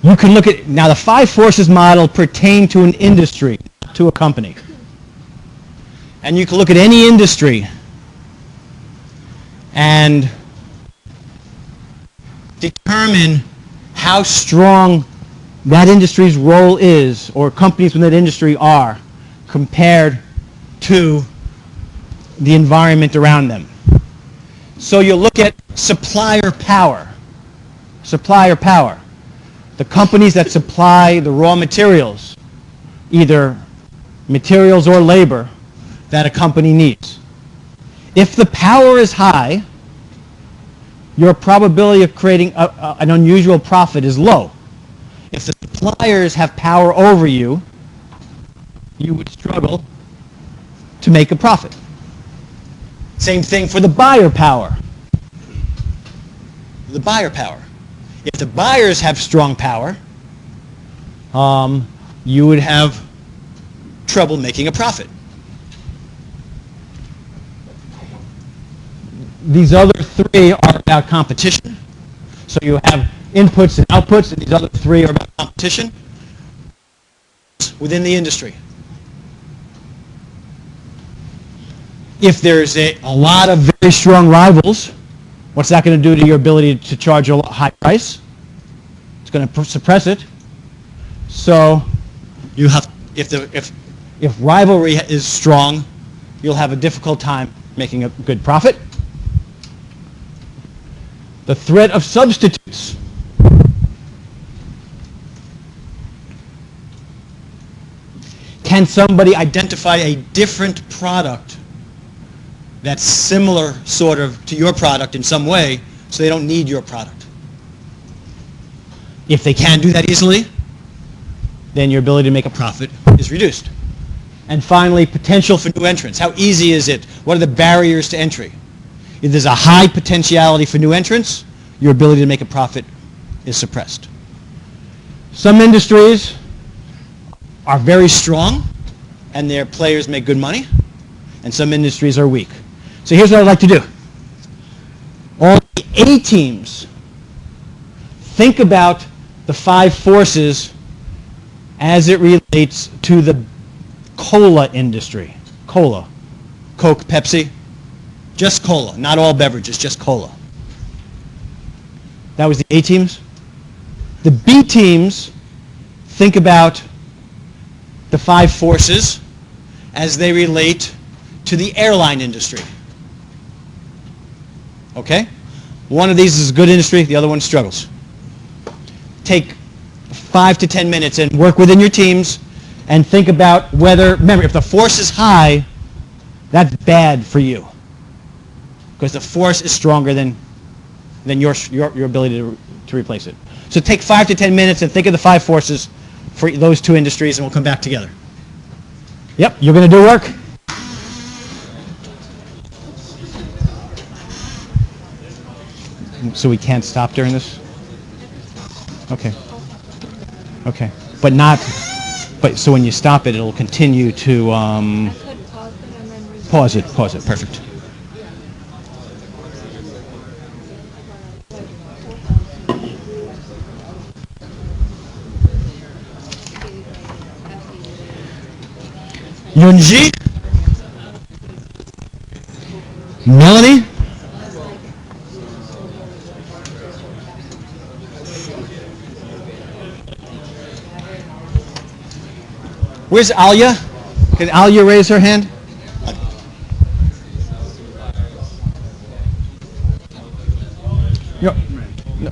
You can look at, now the five forces model pertain to an industry, to a company. And you can look at any industry and determine how strong that industry's role is, or companies within that industry are, compared to the environment around them. So you look at supplier power. Supplier power. The companies that supply the raw materials, either materials or labor, that a company needs. If the power is high, your probability of creating an unusual profit is low. If the suppliers have power over you, you would struggle to make a profit. Same thing for the buyer power. The buyer power. If the buyers have strong power, you would have trouble making a profit. These other three are about competition. So you have inputs and outputs, and these other three are about competition within the industry. If there's a lot of very strong rivals, what's that going to do to your ability to charge a high price? It's going to suppress it. So you have, if rivalry is strong, you'll have a difficult time making a good profit. The threat of substitutes. Can somebody identify a different product that's similar sort of to your product in some way, so they don't need your product? If they can do that easily, then your ability to make a profit is reduced. And finally, potential for new entrants. How easy is it? What are the barriers to entry? If there's a high potentiality for new entrants, your ability to make a profit is suppressed. Some industries are very strong and their players make good money, and some industries are weak. So here's what I'd like to do. All the A teams, think about the five forces as it relates to the cola industry. Cola. Coke, Pepsi. Just cola, not all beverages, just cola. That was the A teams. The B teams, think about the five forces as they relate to the airline industry. Okay? One of these is a good industry, the other one struggles. Take 5 to 10 minutes and work within your teams and think about whether, remember, if the force is high, that's bad for you, because the force is stronger than your ability to replace it. So take 5 to 10 minutes and think of the five forces for those two industries, and we'll come back together. Yep, you're going to do work? So we can't stop during this? Okay. Okay. But so when you stop it, it'll continue to pause it. Perfect. Yunji? Melanie? Where's Alia? Can Alia raise her hand?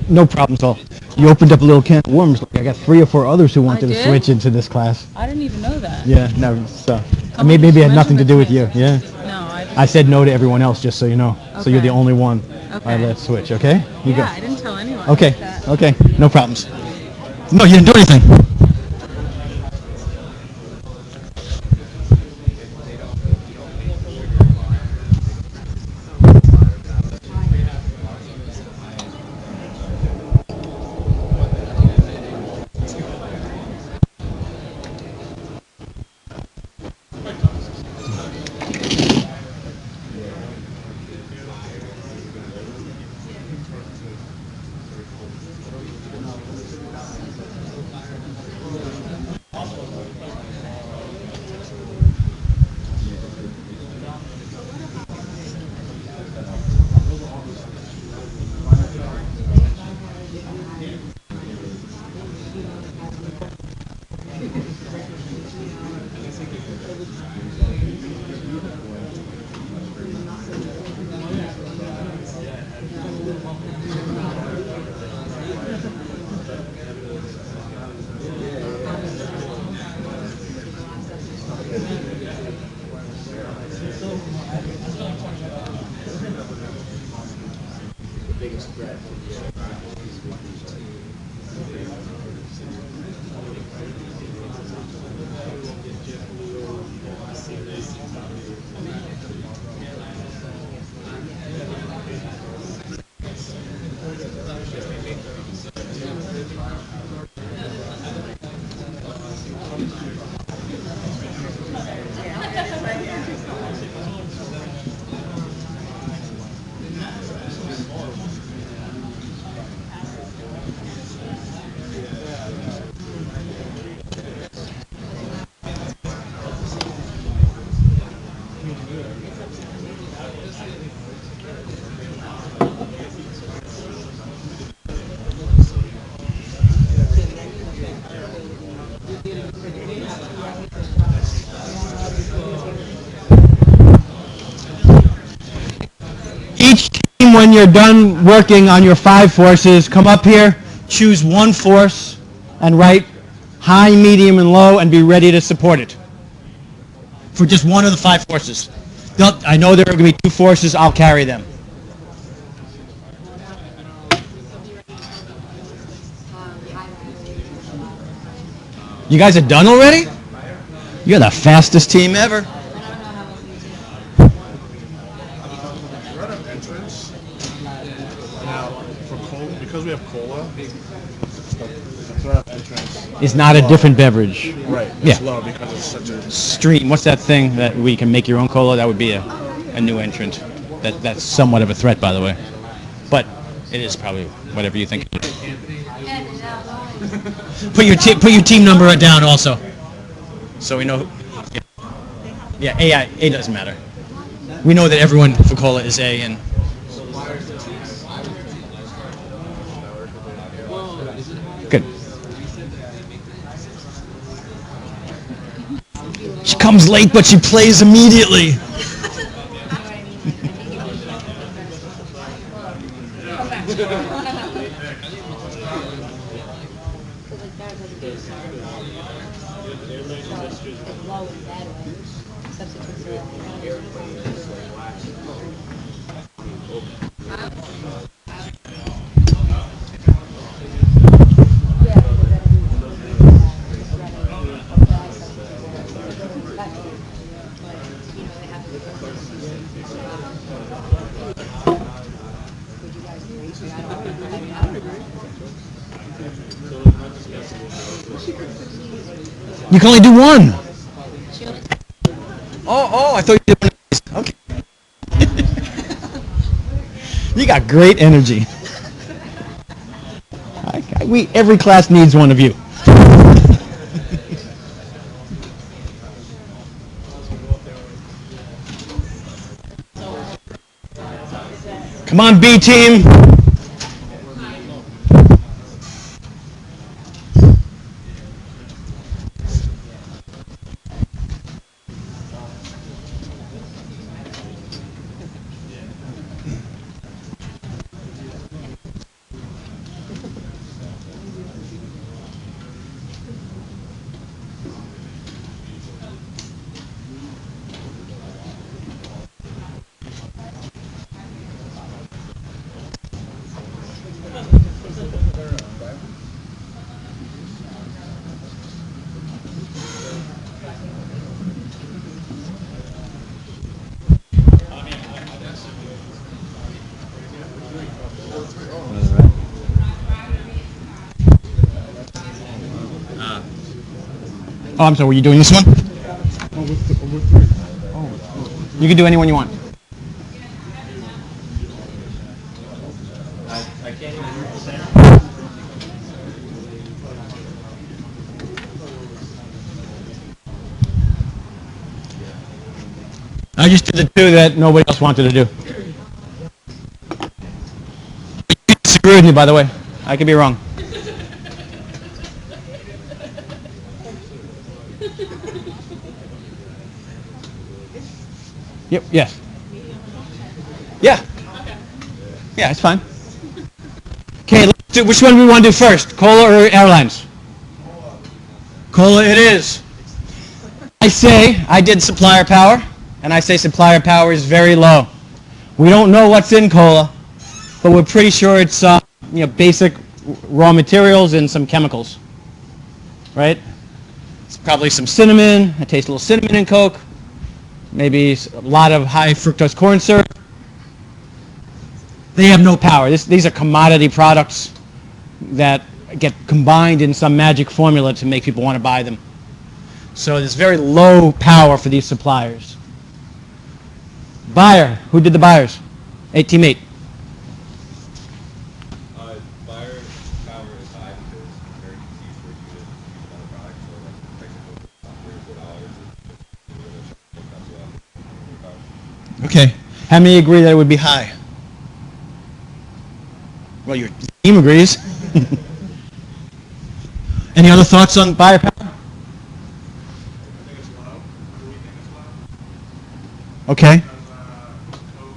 No problem at all. You opened up a little can of worms. I got 3 or 4 others who wanted to switch into this class. I didn't even know that. Yeah, no. So maybe it had nothing to do with you. Yeah. No, I said no to everyone else, just so you know. Okay. So you're the only one Okay. I let switch. Okay? You go. I didn't tell anyone. Okay. Like that. Okay. No problems. No, you didn't do anything. Each team, when you're done working on your 5 forces, come up here, choose one force, and write high, medium, and low, and be ready to support it. For just one of the 5 forces. I know there are going to be 2 forces, I'll carry them. You guys are done already? You're the fastest team ever. Because we have cola, the entrance It's not a different beverage. right. Yeah. It's low because it's such a Stream. What's that thing that we can make your own cola? That would be a new entrant. That's somewhat of a threat, by the way. But it is probably whatever you think. Put your team number down also, so we know. Yeah, A doesn't matter. We know that everyone for cola is A, and good. She comes late, but she plays immediately. You can only do one. Oh, I thought you did one. Okay. You got great energy. Every class needs one of you. Come on, B team. Oh, I'm sorry, were you doing this one? You can do any one you want. I just did the 2 that nobody else wanted to do. You disagree with me, by the way. I could be wrong. Yep. Yes. Yeah. Yeah, it's fine. Okay, let's do, which one do we want to do first? Cola or airlines? Cola it is. I did Supplier Power, and I say Supplier Power is very low. We don't know what's in cola, but we're pretty sure it's basic raw materials and some chemicals, right? It's probably some cinnamon. I taste a little cinnamon in Coke. Maybe a lot of high fructose corn syrup. They have no power. These are commodity products that get combined in some magic formula to make people want to buy them. So there's very low power for these suppliers. Buyer. Who did the buyers? Team 8. Buyer power is high because it's very easy for you to use another product. So like technical $4. Okay. How many agree that it would be high? Well, your team agrees. Any other thoughts on buyer power? I think it's low. Do we think it's low? Okay. Because Coke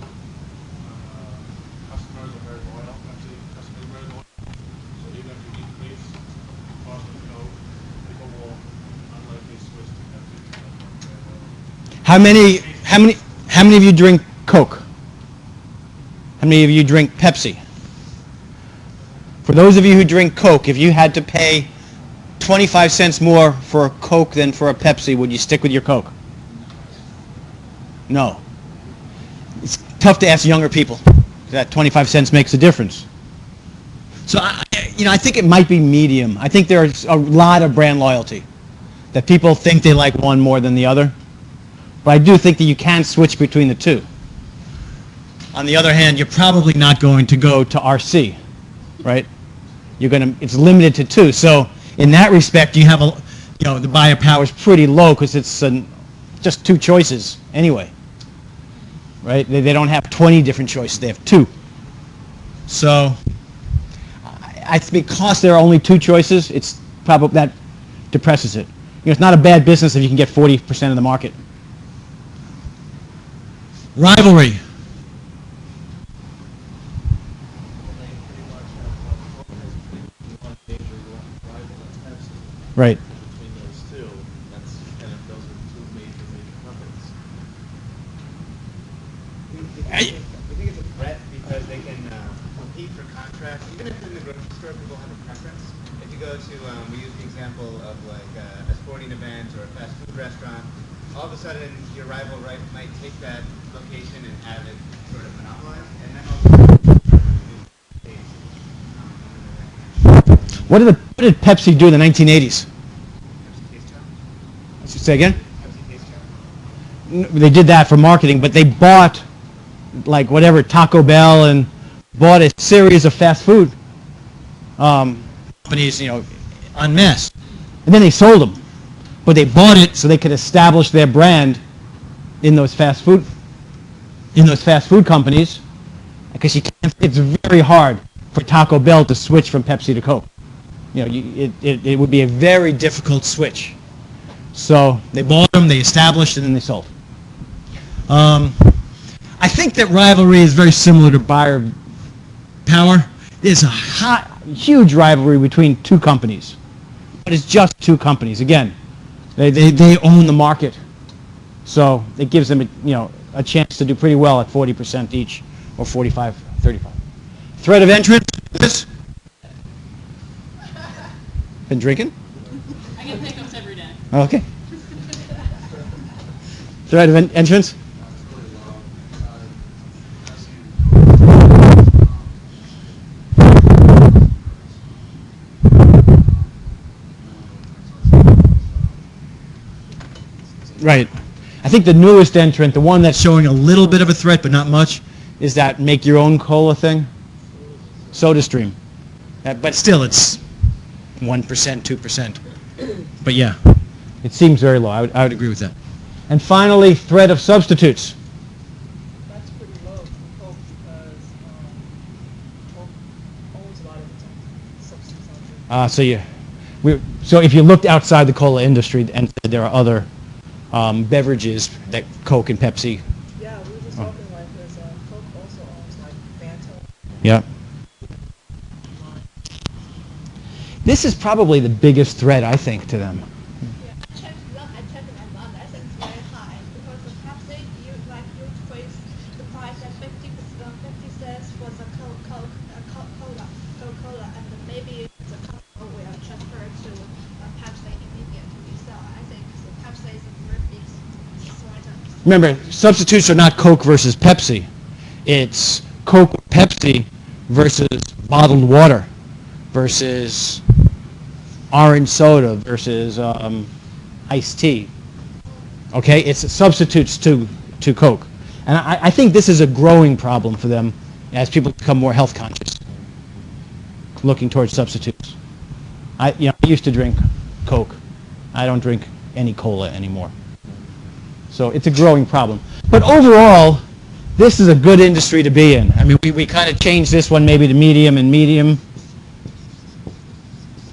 customers are very loyal. Pepsi customers are very loyal. So even if you increase the cost of Coke, people will unlikely switch to Pepsi because they're very loyal. How many of you drink Coke? How many of you drink Pepsi? For those of you who drink Coke, if you had to pay 25 cents more for a Coke than for a Pepsi, would you stick with your Coke? No. It's tough to ask younger people. That 25 cents makes a difference. So, I think it might be medium. I think there's a lot of brand loyalty, that people think they like one more than the other. But I do think that you can switch between the two. On the other hand, you're probably not going to go to RC, right? It's limited to 2. So in that respect, you have the buyer power is pretty low because it's just 2 choices anyway, right? They don't have 20 different choices; they have 2. So because there are only 2 choices, it's probably that depresses it. It's not a bad business if you can get 40% of the market. Rivalry. Right. Between those two, those are two major companies. I think it's a threat because they can compete for contracts. Even if in the grocery store people have a preference. If you go to, we use the example of like a sporting event or a fast food restaurant, all of a sudden your rival might take that location and have it sort of monopolized, and then What did Pepsi do in the 1980s? Say again? They did that for marketing, but they bought Taco Bell and bought a series of fast food companies, en masse. And then they sold them. But they bought it so they could establish their brand in those fast food companies, because it's very hard for Taco Bell to switch from Pepsi to Coke. It would be a very difficult switch. So they bought them, they established, and then they sold. I think that rivalry is very similar to buyer power. There's a huge rivalry between 2 companies, but it's just 2 companies. Again, they own the market, so it gives them a chance to do pretty well at 40% each, or 45, 35. Threat of entrance. This. Been drinking? I get pickups every day. Okay. Threat of entrance? Right. I think the newest entrant, the one that's showing a little bit of a threat but not much, is that make your own cola thing. SodaStream. But still, it's 1%, 2%. But yeah, it seems very low. I would agree with that. And finally, threat of substitutes. That's pretty low for Coke because Coke owns a lot of its own substitutes out there. So if you looked outside the cola industry and said there are other beverages that Coke and Pepsi. Yeah, Yep. This is probably the biggest threat, I think, to them. Yeah, I checked it online. I think it's very high because the Pepsi, you increase the price at 50 cents for the Coca-Cola, and maybe the Coca-Cola will transfer to Pepsi immediately. So I think the Pepsi is a very big threat. Remember, substitutes are not Coke versus Pepsi. It's Coke or Pepsi versus bottled water versus orange soda versus iced tea. Okay, it's substitutes to Coke. And I think this is a growing problem for them as people become more health conscious, looking towards substitutes. I used to drink Coke. I don't drink any cola anymore. So it's a growing problem. But overall, this is a good industry to be in. I mean, we kind of changed this one maybe to medium and medium.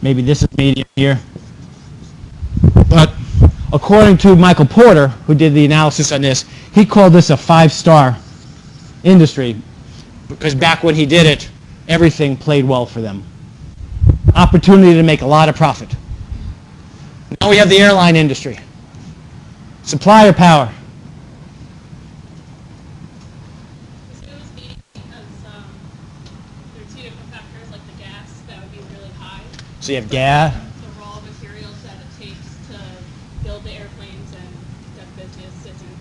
Maybe this is medium here. But according to Michael Porter, who did the analysis on this, he called this a 5-star industry because back when he did it, everything played well for them. Opportunity to make a lot of profit. Now we have the airline industry. Supplier Power. This goes be because there are two different factors, like the gas, that would be really high. So you have gas. The raw materials that it takes to build the airplanes and that business isn't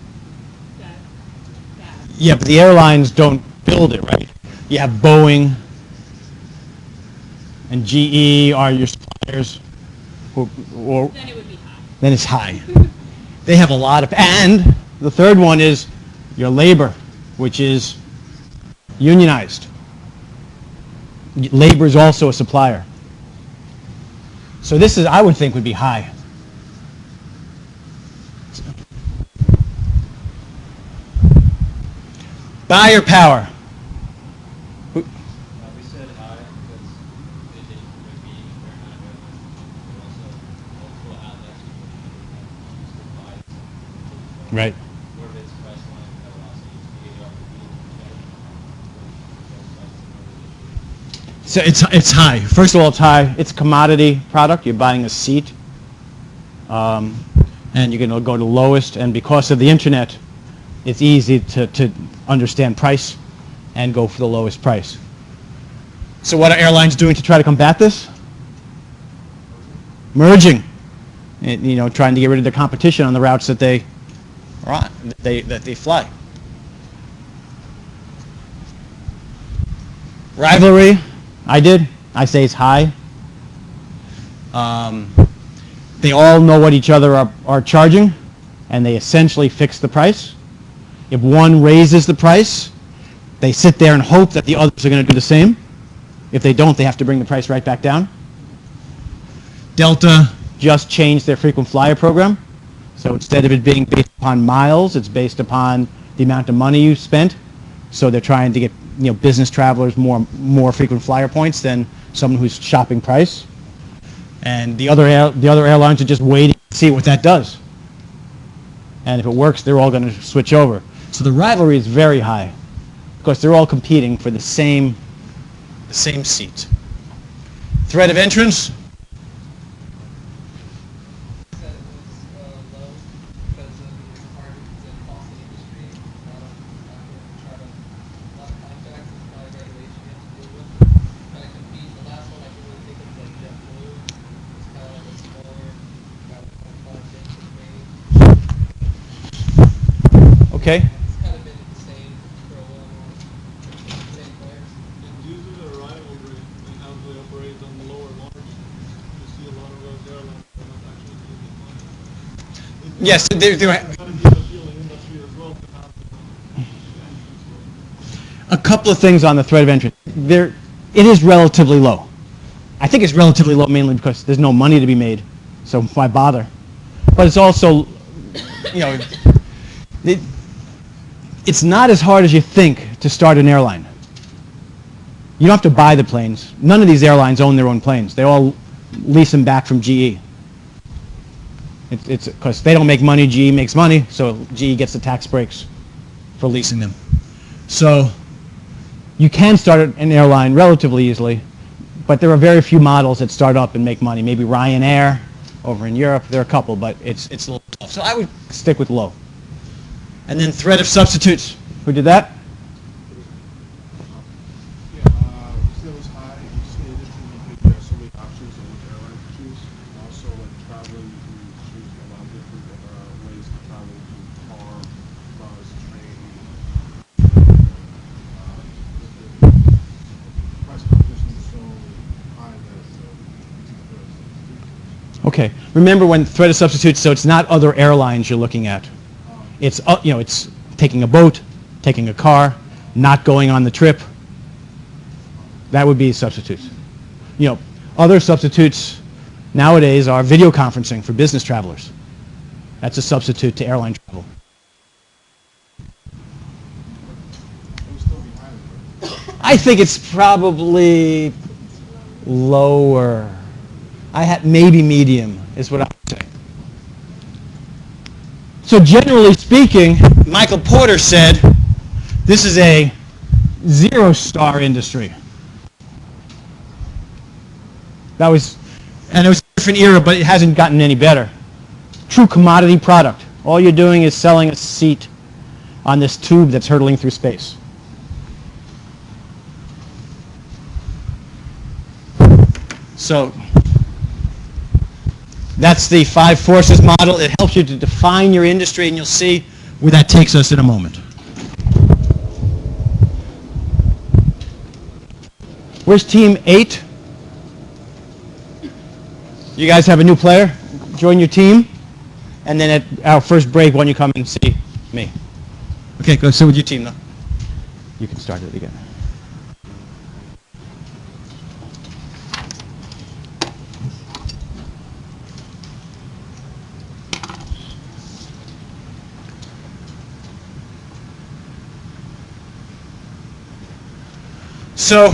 that gas. Yeah, but the airlines don't build it, right? You have Boeing and GE are your suppliers. Or Then it would be high. then it's high. They have a lot of, and the third one is your labor, which is unionized. Labor is also a supplier. So this is, I would think, would be high. Buyer power. We said high because they did be very high revenue, but also multiple outlets to buy it. Right. More of its price line that will also use the ARPB. So it's high. First of all, it's high. It's a commodity product. You're buying a seat, and you're going to go to lowest. And because of the internet, it's easy to understand price and go for the lowest price. So what are airlines doing to try to combat this? Merging, and, trying to get rid of the competition on the routes that they are on, that they fly. Rivalry. I say it's high. They all know what each other are charging, and they essentially fix the price. If one raises the price, they sit there and hope that the others are going to do the same. If they don't, they have to bring the price right back down. Delta just changed their frequent flyer program. So instead of it being based upon miles, it's based upon the amount of money you spent. So they're trying to get business travelers more frequent flyer points than someone who's shopping price. And the other airlines are just waiting to see what that does. And if it works, they're all going to switch over. So the rivalry is very high because they're all competing for the same seat. Threat of entrance. Said it was low because of the requirements and cost of the industry. Try to a lot of contracts and probably regulation you have to deal with. Trying to compete. The last one I can really think of is like JetBlue. It's kind of like a smaller, got a Okay. It's kind of been the same for a long while. Same players. And due to the rivalry and how they operate on the lower margin, you see a lot of those airlines that are not actually losing money. Yes, they're It's going to give a feeling industry as well to have the entrance. a couple of things on the threat of entrance. It is relatively low. I think it's relatively low mainly because there's no money to be made, so why bother? But it's also, it's not as hard as you think to start an airline. You don't have to buy the planes. None of these airlines own their own planes. They all lease them back from GE. It's because they don't make money, GE makes money, so GE gets the tax breaks for leasing them. So You can start an airline relatively easily, but there are very few models that start up and make money. Maybe Ryanair over in Europe, there are a couple, but it's a little tough. So I would stick with low. And then threat of substitutes. Who did that? Yeah, you said it was high. You stated that you have so many options on which airline to choose. Also, like traveling, you can choose a lot of different ways to travel. You can car, bus, train. The price competition is so high that it's a Okay. Remember when threat of substitutes, so it's not other airlines you're looking at. It's, it's taking a boat, taking a car, not going on the trip. That would be substitutes. Other substitutes nowadays are video conferencing for business travelers. That's a substitute to airline travel. I think it's probably lower. I had maybe medium is what I would say. So generally speaking, Michael Porter said this is a 0-star industry. It was a different era, but it hasn't gotten any better. True commodity product. All you're doing is selling a seat on this tube that's hurtling through space. So that's the 5 forces model. It helps you to define your industry, and you'll see where that takes us in a moment. Where's team 8? You guys have a new player? Join your team. And then at our first break, why don't you come and see me? Okay, go sit with your team, though. You can start it again. So